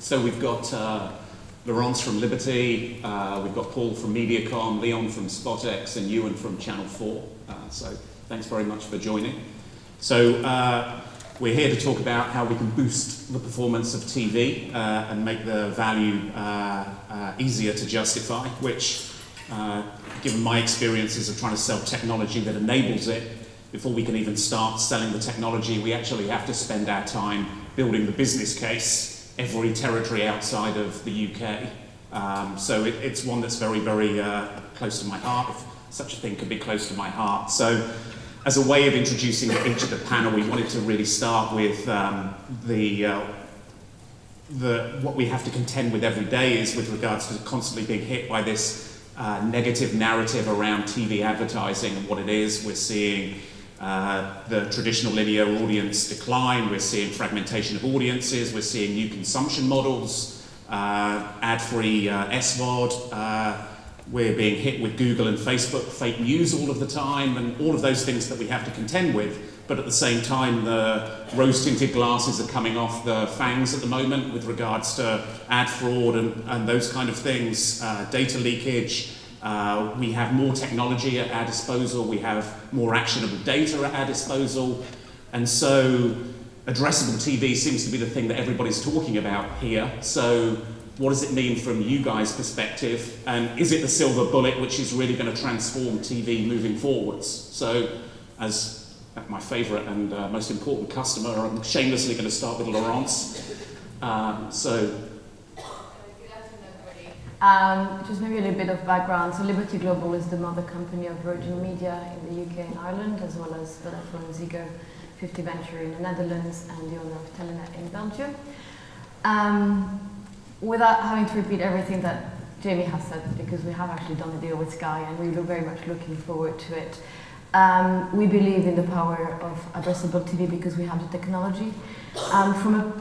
So we've got Laurence from Liberty, we've got Paul from MediaCom, Léon from SpotX, and Ewan from Channel 4. So thanks very much for joining. So we're here to talk about how we can boost the performance of TV and make the value easier to justify, which, given my experiences of trying to sell technology that enables it, before we can even start selling the technology, we actually have to spend our time building the business case every territory outside of the UK. So it's one that's very, very close to my heart, if such a thing could be close to my heart. So as a way of introducing each of the panel, we wanted to really start with what we have to contend with every day is with regards to constantly being hit by this negative narrative around TV advertising and what it is. We're seeing the traditional linear audience decline, we're seeing fragmentation of audiences, we're seeing new consumption models, ad-free SVOD, we're being hit with Google and Facebook fake news all of the time, and all of those things that we have to contend with. But at the same time, the rose-tinted glasses are coming off the fangs at the moment with regards to ad fraud and those kind of things, data leakage. We have more technology at our disposal, we have more actionable data at our disposal, and so addressable TV seems to be the thing that everybody's talking about here. So what does it mean from you guys' perspective, and is it the silver bullet which is really going to transform TV moving forwards? So as my favourite and most important customer, I'm shamelessly going to start with Laurence. Just maybe a little bit of background. So Liberty Global is the mother company of Virgin Media in the UK and Ireland, as well as Vodafone Ziggo, 50 Venture in the Netherlands, and the owner of Telenet in Belgium. Without having to repeat everything that Jamie has said, because we have actually done a deal with Sky and we're very much looking forward to it. We believe in the power of addressable TV because we have the technology.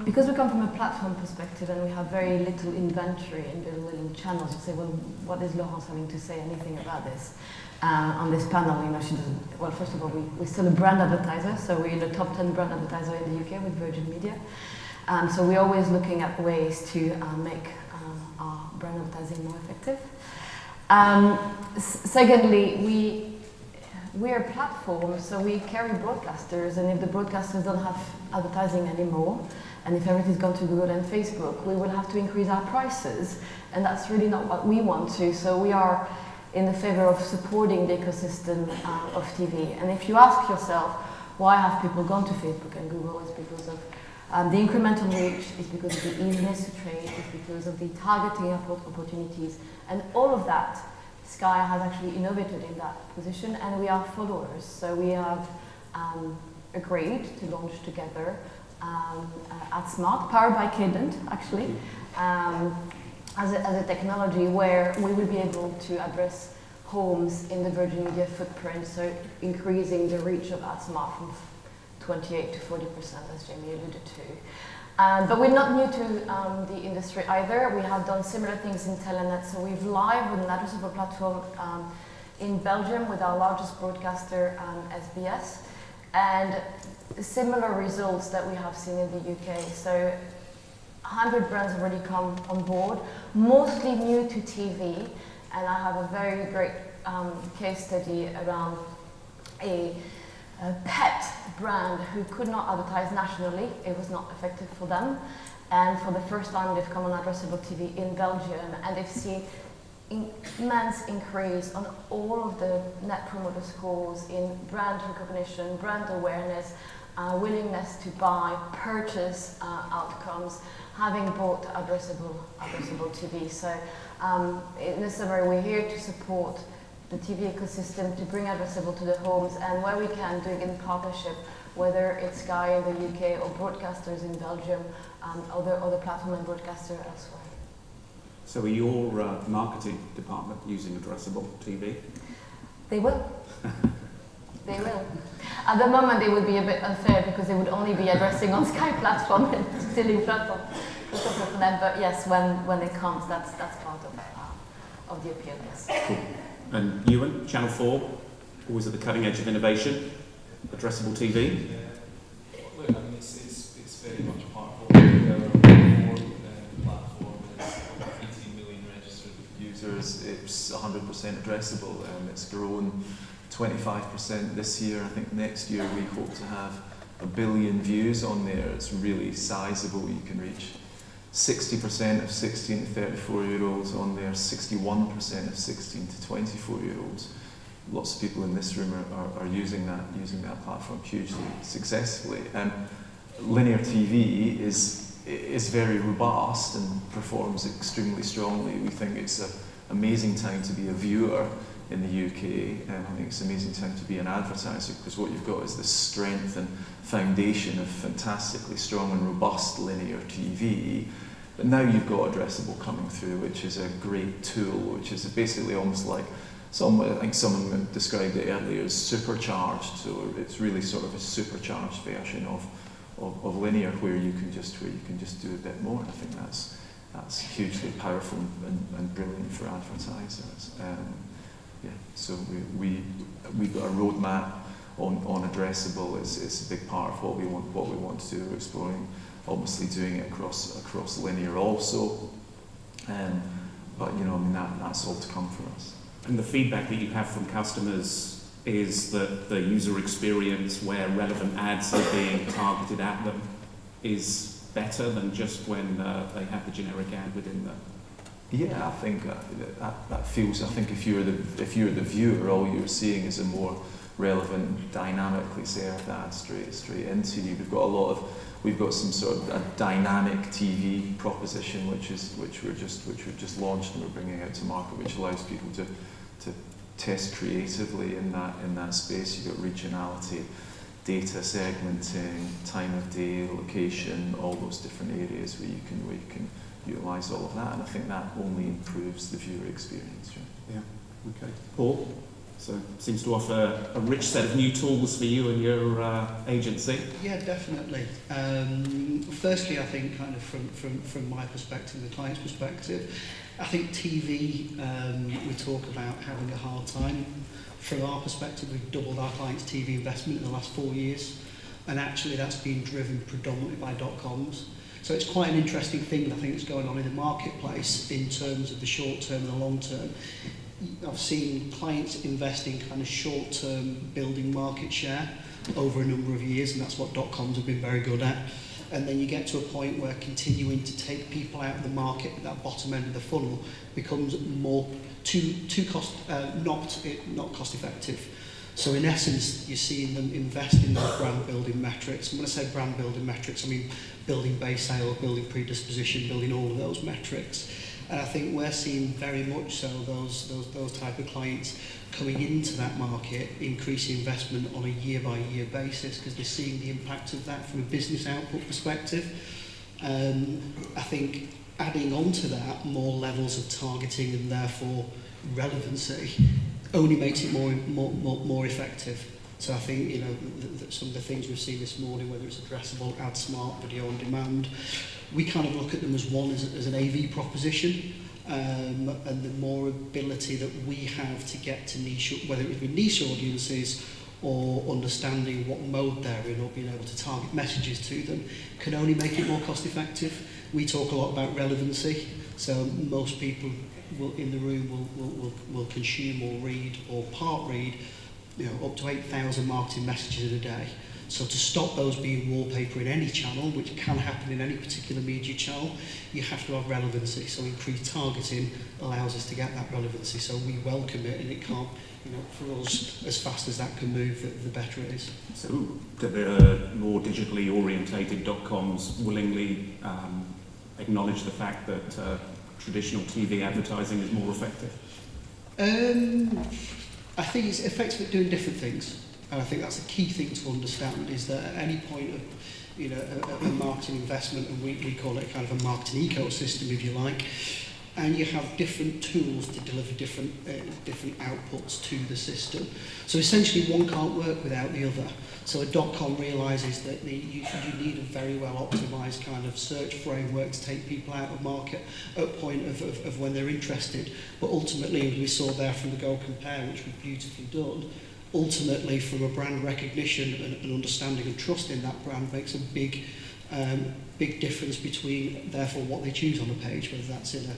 Because we come from a platform perspective and we have very little inventory and very little channels, you say, well, what is Laurence having to say anything about this on this panel? You know, she doesn't. Well, first of all, we're still a brand advertiser, so we're in the top 10 brand advertiser in the UK with Virgin Media. So we're always looking at ways to make our brand advertising more effective. Secondly, we're a platform, so we carry broadcasters, and if the broadcasters don't have advertising anymore, and if everything's gone to Google and Facebook, we will have to increase our prices, and that's really not what we want to. So we are in the favor of supporting the ecosystem of TV. And if you ask yourself, why have people gone to Facebook and Google? It's because of the incremental reach, is because of the easiness to trade, it's because of the targeting of opportunities, and all of that Sky has actually innovated in that position, and we are followers. So we have agreed to launch together AdSmart, powered by Cadent, actually, as a technology where we will be able to address homes in the Virgin Media footprint, so increasing the reach of AdSmart from 28 to 40%, as Jamie alluded to. But we're not new to the industry either. We have done similar things in Telenet. So we've live with an addressable platform in Belgium with our largest broadcaster, SBS, and similar results that we have seen in the UK. So 100 brands already come on board, mostly new to TV, and I have a very great case study around a pet brand who could not advertise nationally. It was not effective for them, and for the first time they've come on addressable TV in Belgium, and they've seen immense increase on all of the net promoter scores in brand recognition, brand awareness, willingness to buy, purchase outcomes, having bought addressable TV. So in the summary, we're here to support the TV ecosystem, to bring addressable to the homes, and where we can, do it in partnership, whether it's Sky in the UK or broadcasters in Belgium, other platform and broadcaster elsewhere. So are your marketing department using addressable TV? They will. They will. At the moment, it would be a bit unfair because they would only be addressing on Sky platform and stealing platform for them. But yes, when it comes, that's part of the appeal. Yes. Cool. And Ewan, Channel 4, always at the cutting edge of innovation, addressable TV. Look, I mean, it's very much part of the platform. 100% addressable. It's grown 25% this year. I think next year we hope to have 1 billion views on there. It's really sizable. You can reach 60% of 16 to 34-year-olds on there, 61% of 16 to 24-year-olds. Lots of people in this room are using that platform hugely successfully. Linear TV is very robust and performs extremely strongly. We think it's an amazing time to be a viewer in the UK, and I think it's an amazing time to be an advertiser, because what you've got is the strength and foundation of fantastically strong and robust linear TV. But now you've got addressable coming through, which is a great tool, which is basically almost like I think someone described it earlier as supercharged. So it's really sort of a supercharged version of linear, where you can just do a bit more. And I think that's hugely powerful and brilliant for advertisers. So we've got a roadmap on addressable. It's a big part of what we want to do. We're exploring, obviously, doing it across linear also. But that's all to come for us. And the feedback that you have from customers is that the user experience where relevant ads are being targeted at them is better than just when they have the generic ad within them. Yeah, I think that feels. I think if you're the viewer, all you're seeing is a more relevant, dynamically served ad straight into you. We've got some sort of a dynamic TV proposition which we've just launched and we're bringing out to market, which allows people to test creatively in that space. You've got regionality, data segmenting, time of day, location, all those different areas where you can utilise all of that, and I think that only improves the viewer experience. Right? Yeah. Okay. Paul, so seems to offer a rich set of new tools for you and your agency. Yeah, definitely. Firstly, I think kind of from my perspective, the client's perspective, I think TV, we talk about having a hard time. From our perspective, we've doubled our clients' TV investment in the last 4 years, and actually that's been driven predominantly by .coms. So it's quite an interesting thing, I think, that's going on in the marketplace in terms of the short term and the long term. I've seen clients investing kind of short term building market share over a number of years, and that's what .coms have been very good at. And then you get to a point where continuing to take people out of the market at that bottom end of the funnel becomes more not cost effective. So in essence, you're seeing them invest in those brand building metrics. And when I say brand building metrics, I mean building base sales, building predisposition, building all of those metrics. And I think we're seeing very much so those type of clients coming into that market, increasing investment on a year-by-year basis, because they're seeing the impact of that from a business output perspective. I think adding on to that more levels of targeting and therefore relevancy only makes it more effective. So I think some of the things we've seen this morning, whether it's addressable, ad smart, video on demand, we kind of look at them as one as an AV proposition. And the more ability that we have to get to niche, whether it be niche audiences or understanding what mode they're in or being able to target messages to them, can only make it more cost effective. We talk a lot about relevancy, so most people in the room will consume or read or part read up to 8,000 marketing messages in a day. So to stop those being wallpaper in any channel, which can happen in any particular media channel, you have to have relevancy. So increased targeting allows us to get that relevancy. So we welcome it, and it can't, for us, as fast as that can move, the better it is. So do the more digitally orientated .coms willingly acknowledge the fact that traditional TV advertising is more effective? I think it's effective at doing different things. And I think that's a key thing to understand, is that at any point of a marketing investment, and we call it kind of a marketing ecosystem, if you like, and you have different tools to deliver different outputs to the system. So essentially one can't work without the other. So a .com realises that you need a very well optimised kind of search framework to take people out of market at a point of when they're interested. But ultimately, as we saw there from the Go Compare, which was beautifully done, ultimately from a brand recognition and understanding and trust in that brand makes a big difference between therefore what they choose on a page, whether that's in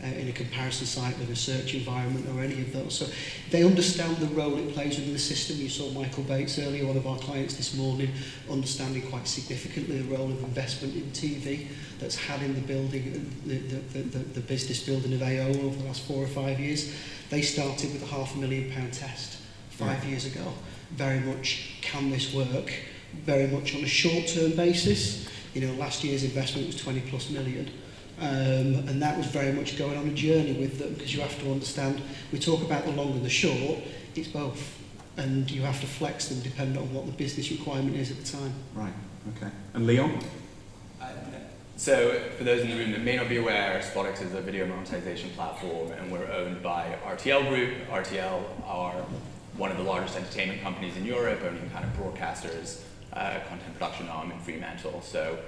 in a comparison site with a search environment or any of those. So they understand the role it plays within the system. You saw Michael Bates earlier, one of our clients this morning, understanding quite significantly the role of investment in TV that's had in the building, the business building of AO over the last 4 or 5 years. They started with a £500,000 test 5 years ago. Very much, can this work? Very much on a short-term basis. You know, last year's investment was 20 plus million. And that was very much going on a journey with them, because you have to understand, we talk about the long and the short, it's both. And you have to flex them depending on what the business requirement is at the time. Right, okay. And Léon? So, for those in the room that may not be aware, SpotX is a video monetization platform, and we're owned by RTL Group. RTL are one of the largest entertainment companies in Europe, owning kind of broadcasters, content production arm in Fremantle. So,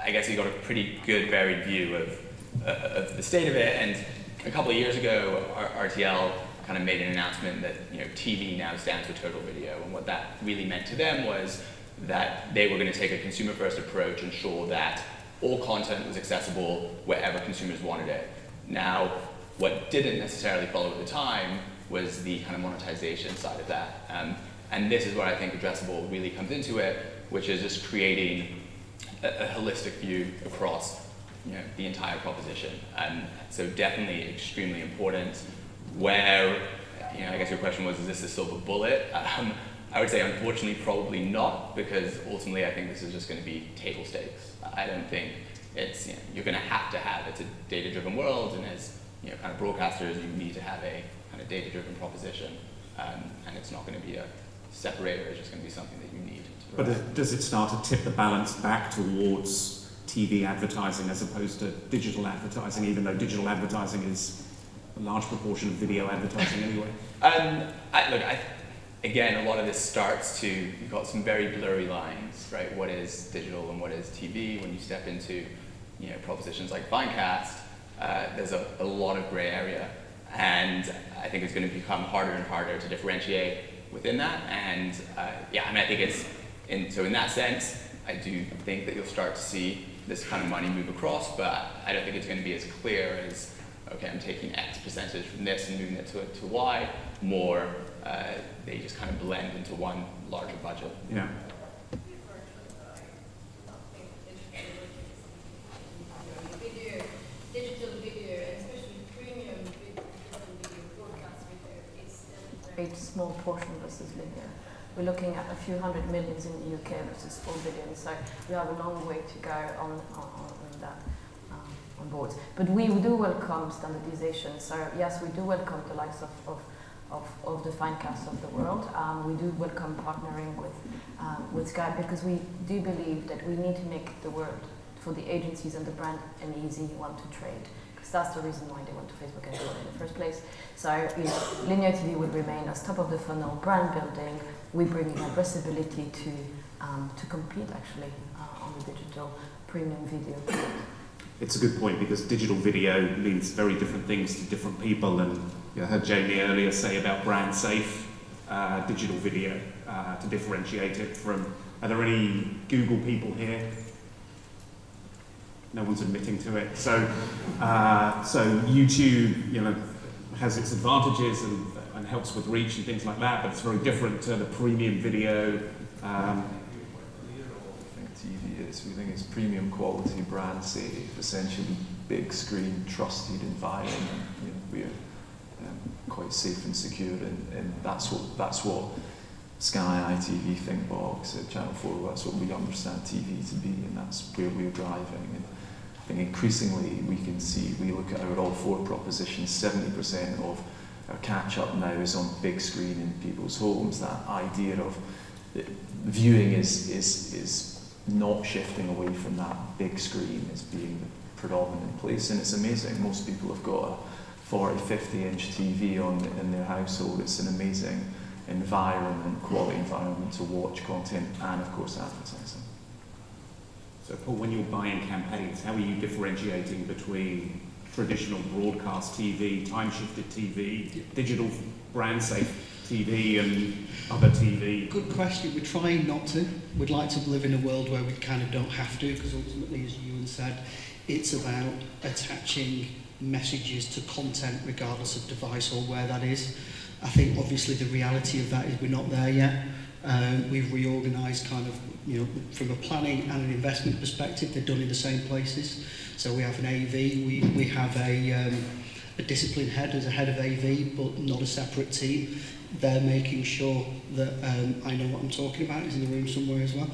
I guess you got a pretty good varied view of the state of it. And a couple of years ago, RTL kind of made an announcement that, you know, TV now stands for total video, and what that really meant to them was that they were going to take a consumer-first approach, ensure that all content was accessible wherever consumers wanted it. Now, what didn't necessarily follow at the time was the kind of monetization side of that. And this is where I think addressable really comes into it, which is just creating a holistic view across, you know, the entire proposition. So definitely extremely important. Where, you know, I guess your question was, is this a silver bullet? I would say unfortunately probably not, because ultimately I think this is just going to be table stakes. I don't think it's, you know, you're going to have, it's a data-driven world, and as, you know, kind of broadcasters, you need to have a kind of data-driven proposition, and it's not going to be a separator, it's just going to be something that you need. But does it start to tip the balance back towards TV advertising as opposed to digital advertising, even though digital advertising is a large proportion of video advertising anyway? Again, a lot of this starts to, you've got some very blurry lines, right? What is digital and what is TV? When you step into, you know, propositions like Finecast, there's a lot of gray area, and I think it's going to become harder and harder to differentiate within that. And yeah, I mean, I think it's, so in that sense, I do think that you'll start to see this kind of money move across, but I don't think it's going to be as clear as, okay, I'm taking X percentage from this and moving it to Y. More, they just kind of blend into one larger budget. Yeah. Digital video, and especially premium digital video, broadcast video, it's A small portion versus linear. We're looking at a few hundred millions in the UK versus 4 billion, so we have a long way to go on that. On boards. But we do welcome standardization. So yes, we do welcome the likes of the Finecast of the world. We do welcome partnering with Sky, because we do believe that we need to make the world for the agencies and the brand an easy one to trade, because that's the reason why they went to Facebook and Google in the first place. So, you know, linear TV will remain as top of the funnel brand building. We bring in addressability to compete actually on the digital premium video. It's a good point, because digital video means very different things to different people, and I heard Jamie earlier say about brand safe digital video to differentiate it from. Are there any Google people here? No one's admitting to it. So YouTube, you know, has its advantages and helps with reach and things like that, but it's very different to the premium video. We think it's premium quality, brand safe, essentially big screen, trusted environment. You know, we're quite safe and secure, and that's what Sky, ITV, Thinkbox, Channel 4, that's what we understand TV to be, and that's where we're driving. And I think increasingly we can see, we look at our all 4 propositions, 70% of our catch-up now is on big screen in people's homes. That idea of viewing is not shifting away from that big screen as being the predominant place, and it's amazing. Most people have got a 40, 50-inch TV in their household. It's an amazing environment, quality environment to watch content and, of course, advertising. So, Paul, when you're buying campaigns, how are you differentiating between traditional broadcast TV, time-shifted TV, digital brand-safe TV and other TV? Good question. We're trying not to. We'd like to live in a world where we kind of don't have to, because ultimately, as Ewan said, It's about attaching messages to content regardless of device or where that is. I think obviously the reality of that is we're not there yet. We've reorganised kind of, from a planning and an investment perspective, they're done in the same places. So we have an AV, we have a discipline head as a head of AV, but not a separate team. They're making sure that, I know what I'm talking about, is in the room somewhere as well,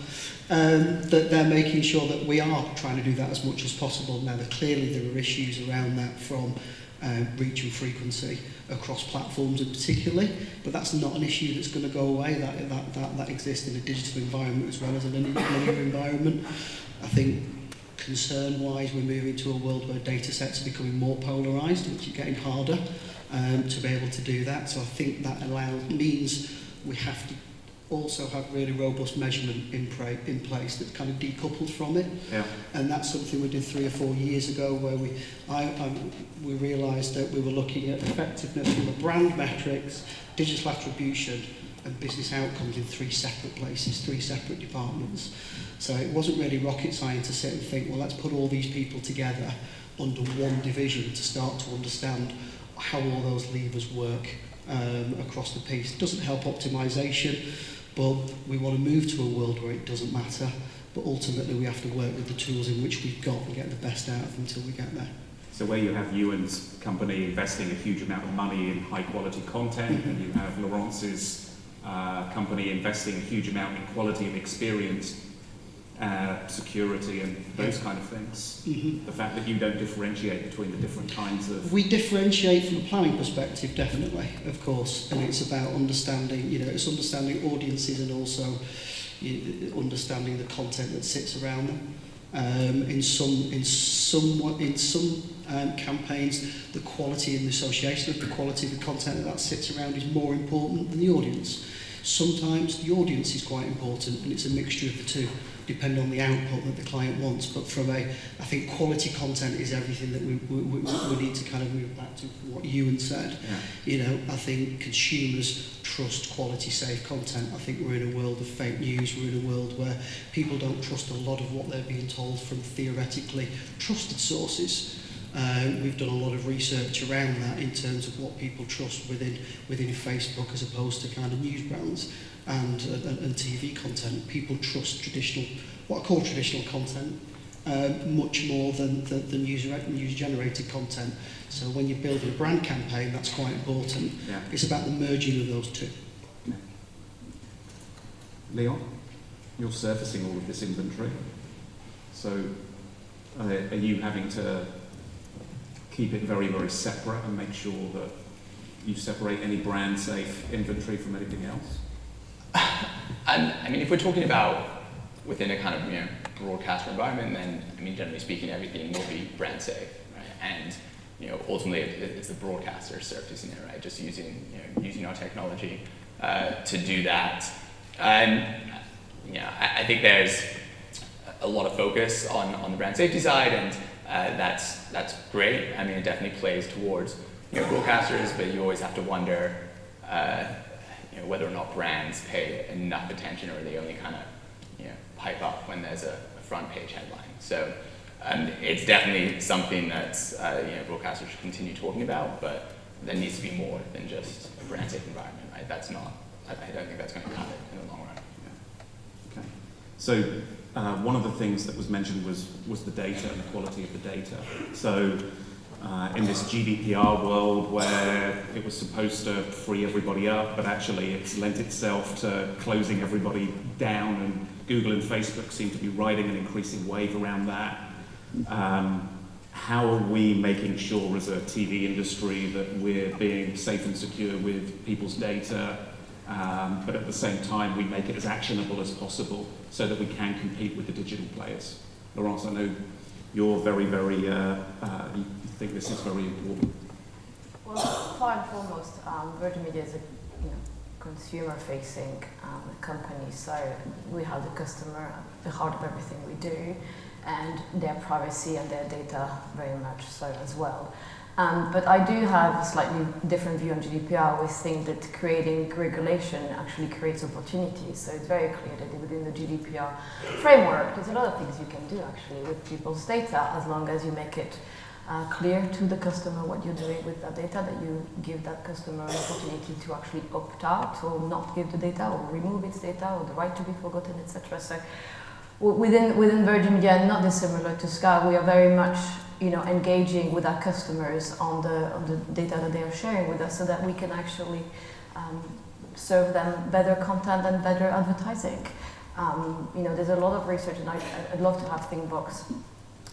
that they're making sure that we are trying to do that as much as possible. Now, clearly there are issues around that from reach and frequency across platforms in particularly, but that's not an issue that's going to go away. That exists in a digital environment as well as in a linear environment. I think concern-wise, we're moving to a world where data sets are becoming more polarised, which is getting harder to be able to do that. So I think that means we have to also have really robust measurement in place that's kind of decoupled from it. Yeah. And that's something we did 3 or 4 years ago, where we realised that we were looking at effectiveness from a brand metrics, digital attribution, and business outcomes in 3 separate places, 3 separate departments. So it wasn't really rocket science to sit and think, well, let's put all these people together under one division to start to understand how all those levers work across the piece. It doesn't help optimisation, but we want to move to a world where it doesn't matter, but ultimately we have to work with the tools in which we've got and get the best out of them until we get there. So where you have Ewan's company investing a huge amount of money in high quality content, and you have Laurence's company investing a huge amount in quality of experience, security and those kind of things. The fact that you don't differentiate between the different kinds of... We differentiate from a planning perspective, definitely, of course, and it's about understanding, it's understanding audiences and also understanding the content that sits around them. In some campaigns, the quality and the association of the quality of the content that sits around is more important than the audience. Sometimes the audience is quite important, and it's a mixture of the two, depending on the output that the client wants. But I think quality content is everything that we need to kind of move back to what Ewan said. Yeah. I think consumers trust quality, safe content. I think we're in a world of fake news. We're in a world where people don't trust a lot of what they're being told from theoretically trusted sources. We've done a lot of research around that in terms of what people trust within Facebook as opposed to kind of news brands and TV content. People trust what I call traditional content, much more than the user-generated content. So when you're building a brand campaign, that's quite important. Yeah. It's about the merging of those two. Yeah. Léon, you're surfacing all of this inventory. So are you having to keep it very, very separate and make sure that you separate any brand safe inventory from anything else? I mean, if we're talking about within a kind of broadcaster environment, then generally speaking, everything will be brand safe, right? And ultimately, it's the broadcaster surfacing it, right? Just using our technology to do that. And I think there's a lot of focus on the brand safety side, and that's great. I mean, it definitely plays towards broadcasters, but you always have to wonder whether or not brands pay enough attention, or they only kind of pipe up when there's a front page headline. So it's definitely something that's broadcasters should continue talking about, but there needs to be more than just a brand safe environment, right? That's not. I don't think that's going to cut it in the long run. Yeah. Okay. So one of the things that was mentioned was the data and the quality of the data. So in this GDPR world where it was supposed to free everybody up, but actually it's lent itself to closing everybody down, and Google and Facebook seem to be riding an increasing wave around that. How are we making sure as a TV industry that we're being safe and secure with people's data, but at the same time we make it as actionable as possible so that we can compete with the digital players? Laurence, I know you're very, very, you think this is very important. Well, first and foremost, Virgin Media is a consumer-facing company, so we have the customer at the heart of everything we do, and their privacy and their data very much so as well. But I do have a slightly different view on GDPR. I always think that creating regulation actually creates opportunities. So it's very clear that within the GDPR framework, there's a lot of things you can do actually with people's data, as long as you make it clear to the customer what you're doing with that data, that you give that customer an opportunity to actually opt out or not give the data or remove its data or the right to be forgotten, etc. So within Virgin Media, not dissimilar to Sky, we are very much engaging with our customers on the data that they are sharing with us, so that we can actually serve them better content and better advertising. There's a lot of research, and I'd love to have Thinkbox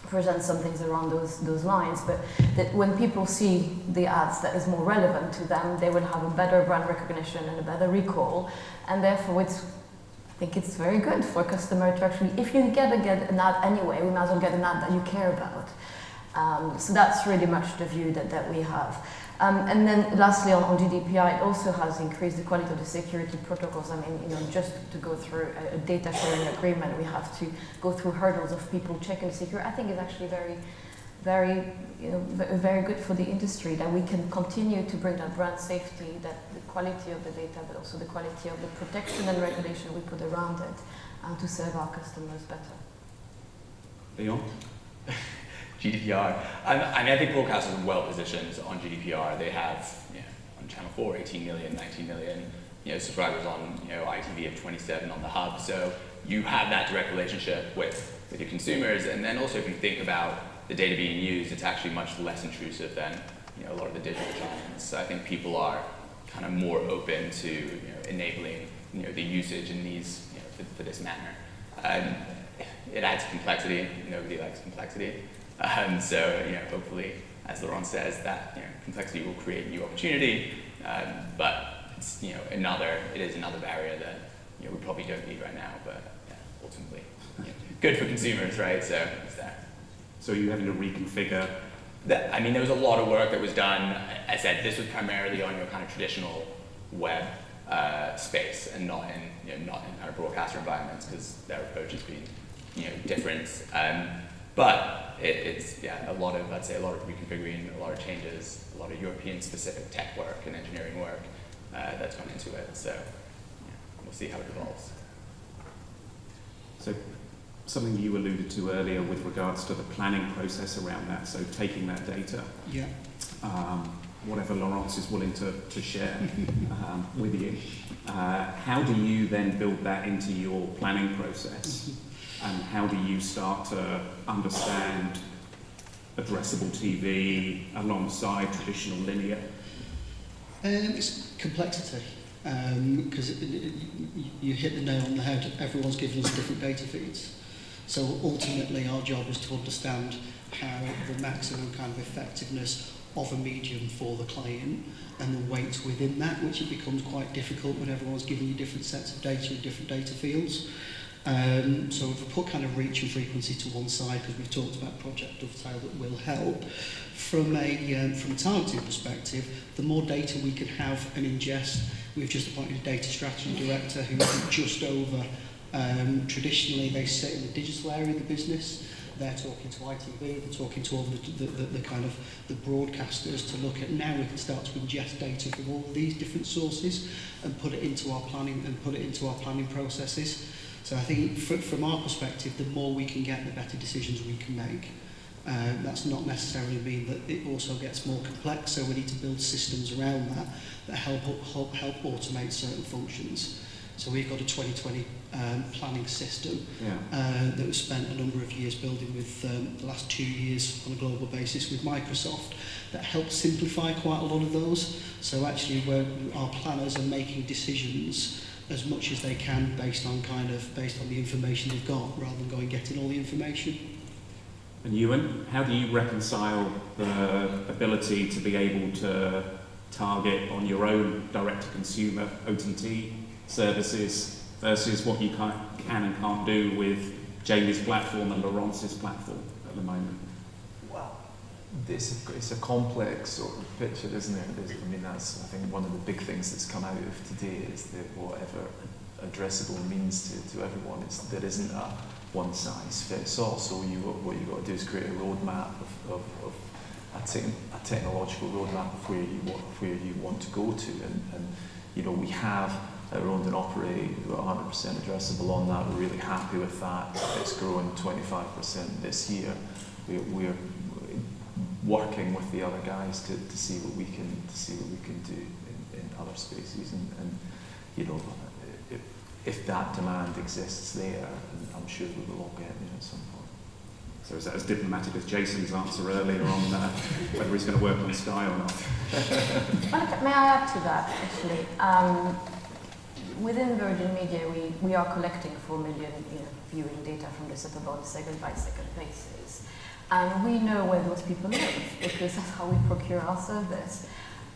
present some things around those lines, but that when people see the ads that is more relevant to them, they will have a better brand recognition and a better recall, and therefore I think it's very good for a customer to actually, if you get an ad anyway, we might as well get an ad that you care about. So that's really much the view that we have. And then lastly on GDPR, it also has increased the quality of the security protocols. I mean, just to go through a data sharing agreement, we have to go through hurdles of people checking the security. I think it's actually very good for the industry, that we can continue to bring that brand safety, that the quality of the data, but also the quality of the protection and regulation we put around it, to serve our customers better. Léon? GDPR. I think broadcasters are well positioned on GDPR. They have, on Channel 4, 18 million, 19 million, subscribers on, ITV of 27 on the hub. So you have that direct relationship with your consumers. And then also, if you think about the data being used, it's actually much less intrusive than, a lot of the digital giants. So I think people are kind of more open to, enabling, the usage in these, for this manner. It adds complexity. Nobody likes complexity. So, hopefully, as Laurence says, that complexity will create new opportunity, but it's it is another barrier that we probably don't need right now, but ultimately good for consumers, right? So it's there. So you're having to reconfigure. There was a lot of work that was done. I said this was primarily on your kind of traditional web space, and not in kind of broadcaster environments, because their approach has been different. But it's a lot of reconfiguring, a lot of changes, a lot of European-specific tech work and engineering work that's gone into it. So we'll see how it evolves. So something you alluded to earlier with regards to the planning process around that. So taking that data, whatever Laurence is willing to share with you, how do you then build that into your planning process? And how do you start to understand addressable TV alongside traditional linear? It's complexity, because you hit the nail on the head. Everyone's given us different data feeds. So ultimately our job is to understand how the maximum kind of effectiveness of a medium for the client and the weights within that, which it becomes quite difficult when everyone's giving you different sets of data in different data fields. So if we put kind of reach and frequency to one side, because we've talked about Project Dovetail that will help, from a targeting perspective, the more data we can have and ingest, we've just appointed a data strategy director who isn't just over, traditionally they sit in the digital area of the business, they're talking to ITV, they're talking to all the kind of the broadcasters to look at, now we can start to ingest data from all of these different sources and put it into our planning processes. So I think from our perspective, the more we can get, the better decisions we can make. That's not necessarily mean that it also gets more complex, so we need to build systems around that help automate certain functions. So we've got a 2020 planning system that we've spent a number of years building with the last 2 years on a global basis with Microsoft that helps simplify quite a lot of those. So actually our planners are making decisions as much as they can based on the information they've got, rather than going getting all the information. And Ewan, how do you reconcile the ability to be able to target on your own direct-to-consumer OTT services versus what you can and can't do with Jamie's platform and Laurence's platform at the moment? Well, it's a complex sort of picture, isn't it? That's, I think, one of the big things that's come out of today is that whatever addressable means to everyone, there isn't a one size fits all. So what you've got to do is create a roadmap of a technological roadmap of where you want to go to, and you know, we have our owned and operated, we've got 100% addressable on that. We're really happy with that. It's growing 25% this year. We're working with the other guys to see what we can do in other spaces, and you know, if that demand exists there, I'm sure we will all get there at some point. So is that as diplomatic as Jason's answer earlier on whether he's going to work on Sky or not? May I add to that, actually? Within Virgin Media, we are collecting 4 million viewing data from the set-top on a second-by-second basis. And we know where those people live, because that's how we procure our service.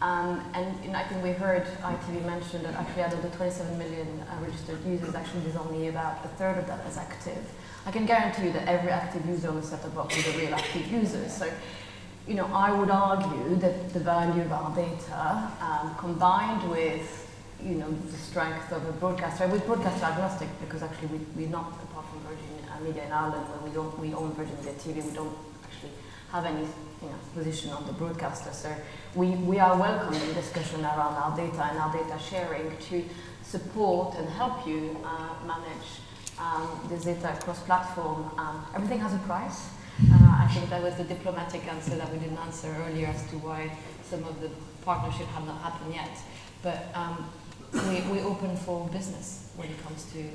And I think we heard ITV mention that actually out of the 27 million registered users, actually there's only about a third of that is active. I can guarantee you that every active user on the set-top box is a real active user. So, you know, I would argue that the value of our data, combined with, you know, the strength of a broadcaster, with broadcaster agnostic, because actually we're not, apart from Virgin Media in Ireland, where we own Virgin Media TV, we don't actually have any position on the broadcaster. So we are welcoming discussion around our data and our data sharing to support and help you manage this data across platform. Everything has a price. I think that was the diplomatic answer that we didn't answer earlier as to why some of the partnership have not happened yet. But we open for business when it comes to data.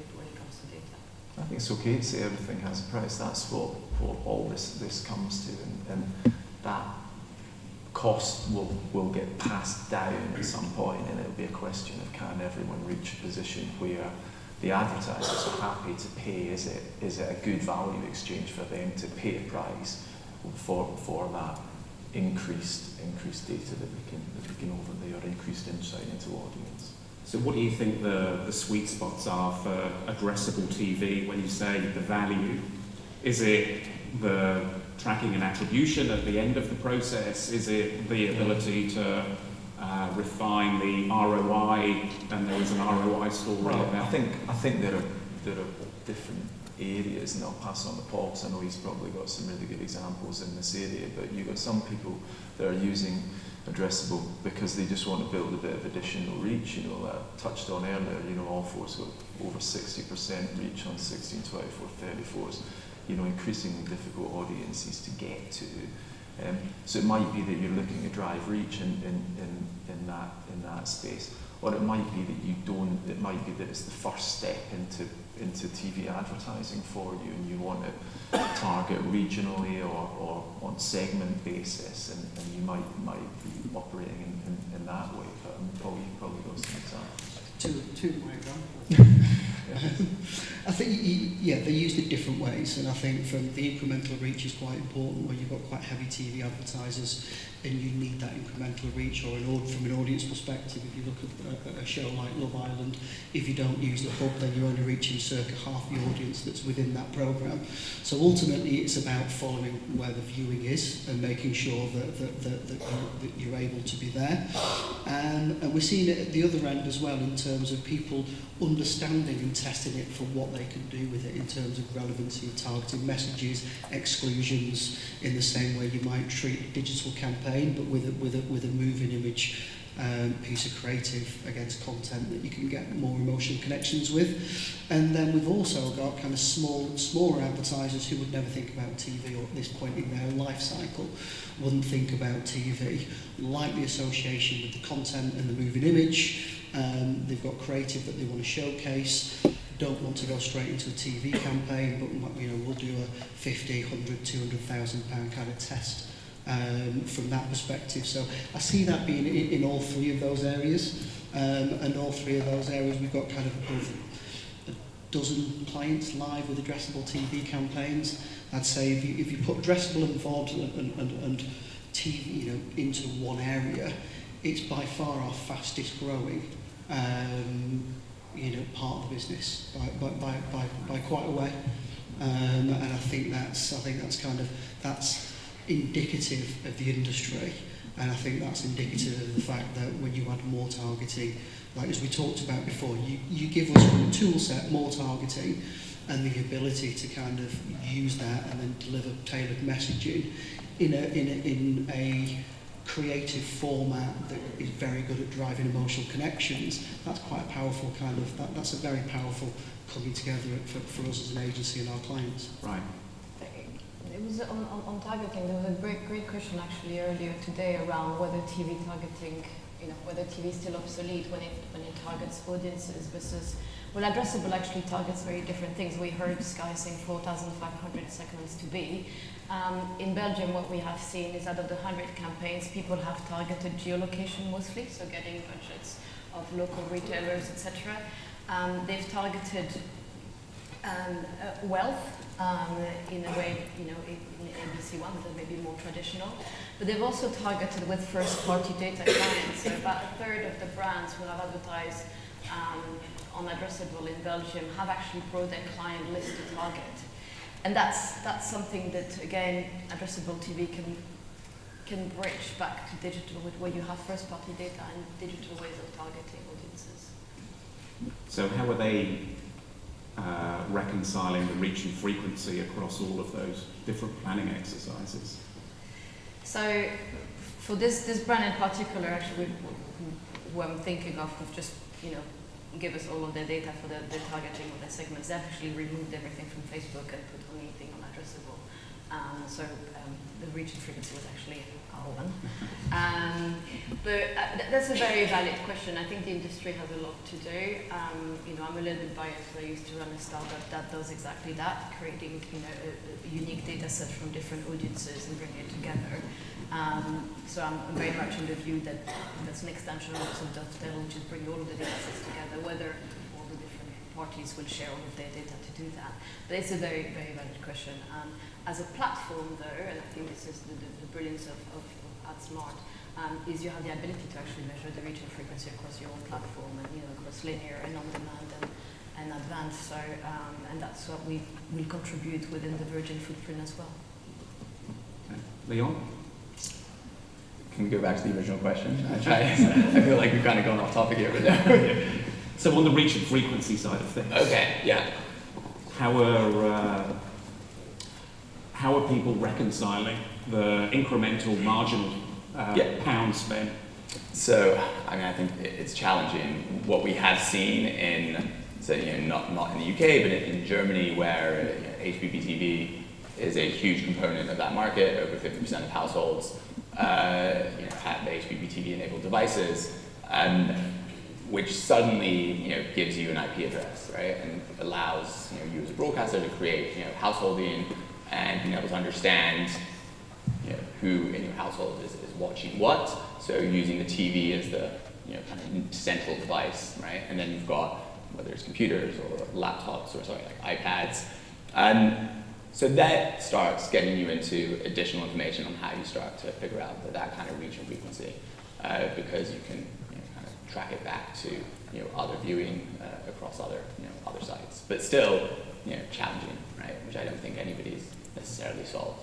I think it's okay to say everything has a price. That's what all this comes to, and that cost will get passed down at some point, and it'll be a question of, can everyone reach a position where the advertisers are happy to pay? Is it a good value exchange for them to pay a price for that increased data that we can overlay, or increased insight into audience? So what do you think the sweet spots are for addressable TV when you say the value? Is it the tracking and attribution at the end of the process? Is it the ability to refine the ROI, and there is an ROI story about? I think there are different areas, and I'll pass on to Paul, because I know he's probably got some really good examples in this area, but you've got some people that are using addressable because they just want to build a bit of additional reach. You know, that I touched on earlier, you know, all four's got over 60% reach on 16, 24, 34s, you know, increasingly difficult audiences to get to. So it might be that you're looking to drive reach in that space, or it might be that you don't. It might be that it's the first step into TV advertising for you, and you want to target regionally or on segment basis, and you might be operating in that way. But probably got some examples. Two of my examples. I think, they're used in different ways, and I think from the incremental reach is quite important, where you've got quite heavy TV advertisers and you need that incremental reach, or from an audience perspective, if you look at a show like Love Island, if you don't use the hub, then you're only reaching circa half the audience that's within that programme. So ultimately it's about following where the viewing is and making sure that you're able to be there. And we're seeing it at the other end as well, in terms of people understanding and testing it for what they can do with it in terms of relevancy, targeting messages, exclusions, in the same way you might treat a digital campaign, but with a moving image piece of creative against content that you can get more emotional connections with. And then we've also got kind of smaller advertisers who would never think about TV, or at this point in their life cycle wouldn't think about TV, like the association with the content and the moving image. They've got creative that they want to showcase, don't want to go straight into a TV campaign, but we'll do a 50, 100, 200,000 pound kind of test from that perspective. So I see that being in all three of those areas, and all three of those areas we've got kind of over a dozen clients live with addressable TV campaigns. I'd say if you put addressable and VOD and TV into one area, it's by far our fastest growing part of the business by quite a way, and I think that's indicative of the industry, and I think that's indicative of the fact that when you add more targeting Like as we talked about before, you give us from a tool set more targeting and the ability to kind of use that and then deliver tailored messaging in a creative format that is very good at driving emotional connections. That's quite a powerful kind of, that's a very powerful coming together for us as an agency and our clients. Right. It was on targeting. There was a great question actually earlier today around whether TV targeting, whether TV is still obsolete when it targets audiences versus, well, addressable actually targets very different things. We heard Sky saying 4,500 segments to be. In Belgium, what we have seen is out of the 100 campaigns, people have targeted geolocation mostly, so getting budgets of local retailers, etc. They've targeted wealth in a way, in ABC One, that may be more traditional. But they've also targeted with first-party data clients. So about a third of the brands who have advertised on addressable in Belgium have actually brought their client list to target. And that's something that, again, addressable TV can bridge back to digital, where you have first-party data and digital ways of targeting audiences. So how are they reconciling the reach and frequency across all of those different planning exercises? So for this brand in particular, actually, who I'm thinking of, who've just, give us all of their data for the targeting of their segments. They've actually removed everything from Facebook and put only anything on addressable. So the reach and frequency was actually our one. But that's a very valid question. I think the industry has a lot to do. I'm a little bit biased. I used to run a startup that does exactly that, creating a unique data set from different audiences and bringing it together. So I'm very much in the view that that's an extension of Dovetail, which is bringing all of the data sets together, whether all the different parties will share all of their data to do that. But it's a very, very valid question. As a platform, though, and I think this is the brilliance of AdSmart, is you have the ability to actually measure the reach and frequency across your own platform and across linear and on-demand and advanced. So, and that's what we will contribute within the Virgin footprint as well. Okay. Léon? Can we go back to the original question? I feel like we've kind of gone off topic here, but no. So on the reach and frequency side of things. Okay, yeah. How are people reconciling the incremental marginal pound spend? So, I think it's challenging. What we have seen in, not in the UK, but in Germany, where HbbTV is a huge component of that market, over 50% of households have the HbbTV-enabled devices, which suddenly gives you an IP address, right, and allows you as a broadcaster to create householding and being able to understand who in your household is watching what. So using the TV as the kind of central device, right, and then you've got whether it's computers or laptops or something like iPads, and so that starts getting you into additional information on how you start to figure out that kind of reach and frequency, because you can kind of track it back to other viewing across other sites. But still, challenging, right? Which I don't think anybody's necessarily solved.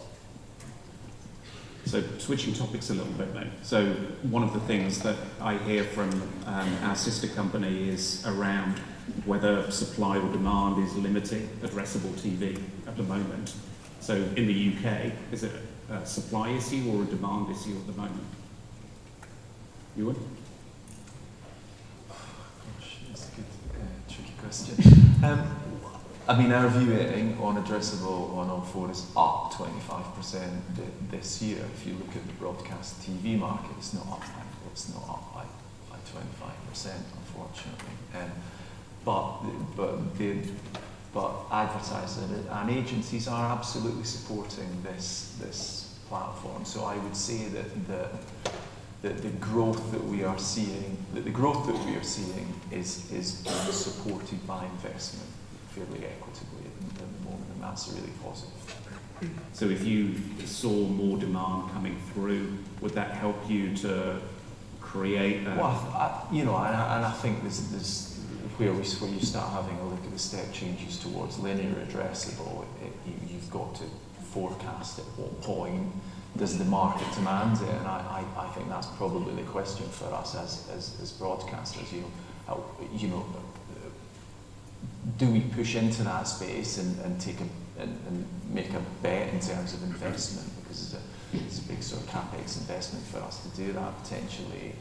So switching topics a little bit then. So one of the things that I hear from our sister company is around whether supply or demand is limiting addressable TV at the moment. So in the UK, is it a supply issue or a demand issue at the moment? Ewan? Gosh, that's a good, tricky question. Our viewing on addressable on All4 is up 25% this year. If you look at the broadcast TV market, it's not up by 25%, unfortunately. But advertisers and agencies are absolutely supporting this platform. So I would say that the growth that we are seeing, is being supported by investment fairly equitably at the moment, and that's really positive. So if you saw more demand coming through, would that help you to create a... Well, I think there's where you start having a look at the step changes towards linear addressable, you've got to forecast at what point does the market demand it, and I think that's probably the question for us as broadcasters. you know, do we push into that space and take and make a bet in terms of investment, because it's a big sort of capex investment for us to do that potentially,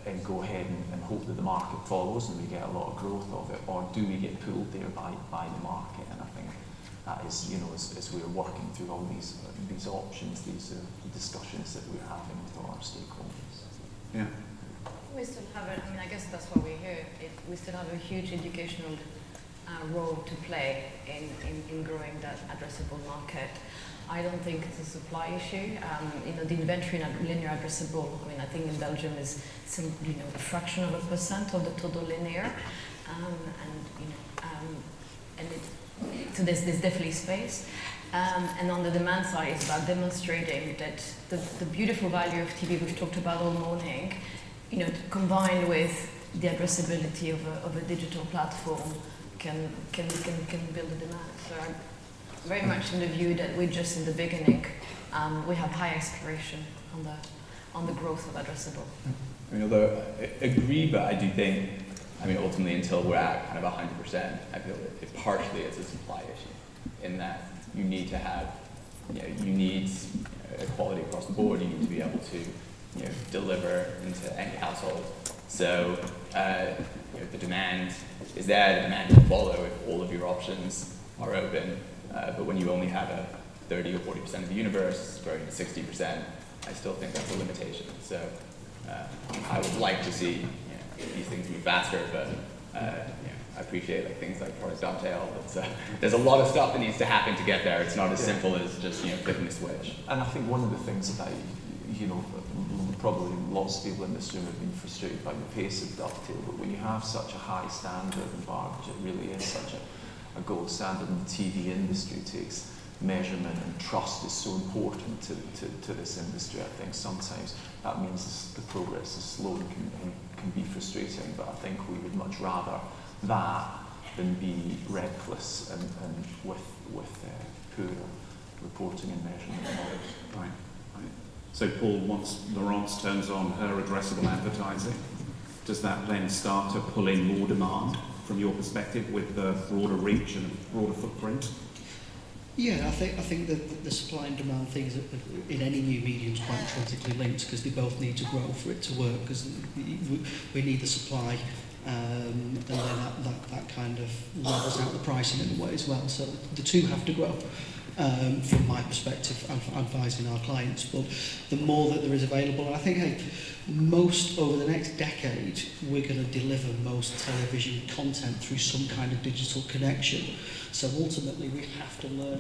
and go ahead and hope that the market follows and we get a lot of growth of it, or do we get pulled there by the market? And I think that is, you know, as we're working through all these options, these discussions that we're having with all our stakeholders. Yeah. We still have I mean, I guess that's why we're here. We still have a huge educational role to play in growing that addressable market. I don't think it's a supply issue. You know, the inventory in linear addressable, I mean, I think in Belgium is some, you know, a fraction of a % of the total linear, so there's definitely space. And on the demand side, it's about demonstrating that the beautiful value of TV we've talked about all morning, you know, combined with the addressability of a digital platform, can build a demand. So I'm very much in the view that we're just in the beginning. We have high aspiration on the growth of addressable. I mean, although I agree, but I do think, I mean, ultimately, until we're at kind of 100%, I feel it partially it's a supply issue, in that you need to have, you know, you need equality across the board. You need to be able to, you know, deliver into any household. So, you know, the demand is there. The demand will follow if all of your options are open. But when you only have a 30 or 40% of the universe growing to 60%, I still think that's a limitation. So, I would like to see, you know, these things move faster, but you know, I appreciate like things like Project Dovetail. There's a lot of stuff that needs to happen to get there. It's not as simple as just, you know, flipping the switch. And I think one of the things about, you know, probably lots of people in this room have been frustrated by the pace of Dovetail, but when you have such a high standard, and Barbara, it really is such a gold standard in the TV industry, takes measurement, and trust is so important to this industry. I think sometimes that means the progress is slow and can be frustrating, but I think we would much rather that than be reckless and with poor reporting and measurement knowledge. Right. So Paul, once Laurence turns on her addressable advertising, does that then start to pull in more demand from your perspective with the broader reach and broader footprint? Yeah, I think that the supply and demand things in any new medium is quite intrinsically linked, because they both need to grow for it to work, because we need the supply, and then that kind of levels out the pricing in a way as well. So the two have to grow. From my perspective, advising our clients, but the more that there is available, and I think, hey, most over the next decade, we're going to deliver most television content through some kind of digital connection. So ultimately, we have to learn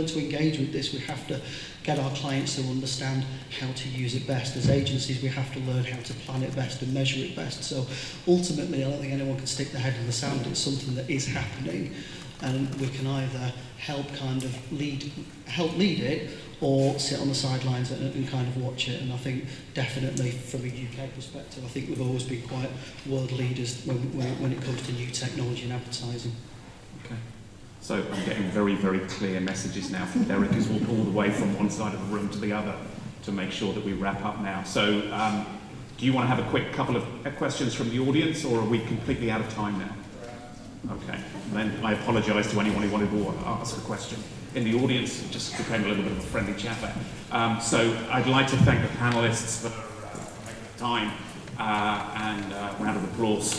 to engage with this. We have to get our clients to understand how to use it best. As agencies, we have to learn how to plan it best and measure it best. So ultimately, I don't think anyone can stick their head in the sand. It's something that is happening, and we can either help lead it, or sit on the sidelines and kind of watch it. And I think definitely from a UK perspective, I think we've always been quite world leaders when it comes to new technology and advertising. Okay. So I'm getting very, very clear messages now from Derek as we'll all the way from one side of the room to the other to make sure that we wrap up now. So do you want to have a quick couple of questions from the audience, or are we completely out of time now? Okay, then I apologise to anyone who wanted to ask a question. In the audience, it just became a little bit of a friendly chat there. So I'd like to thank the panellists for making the time, and a round of applause.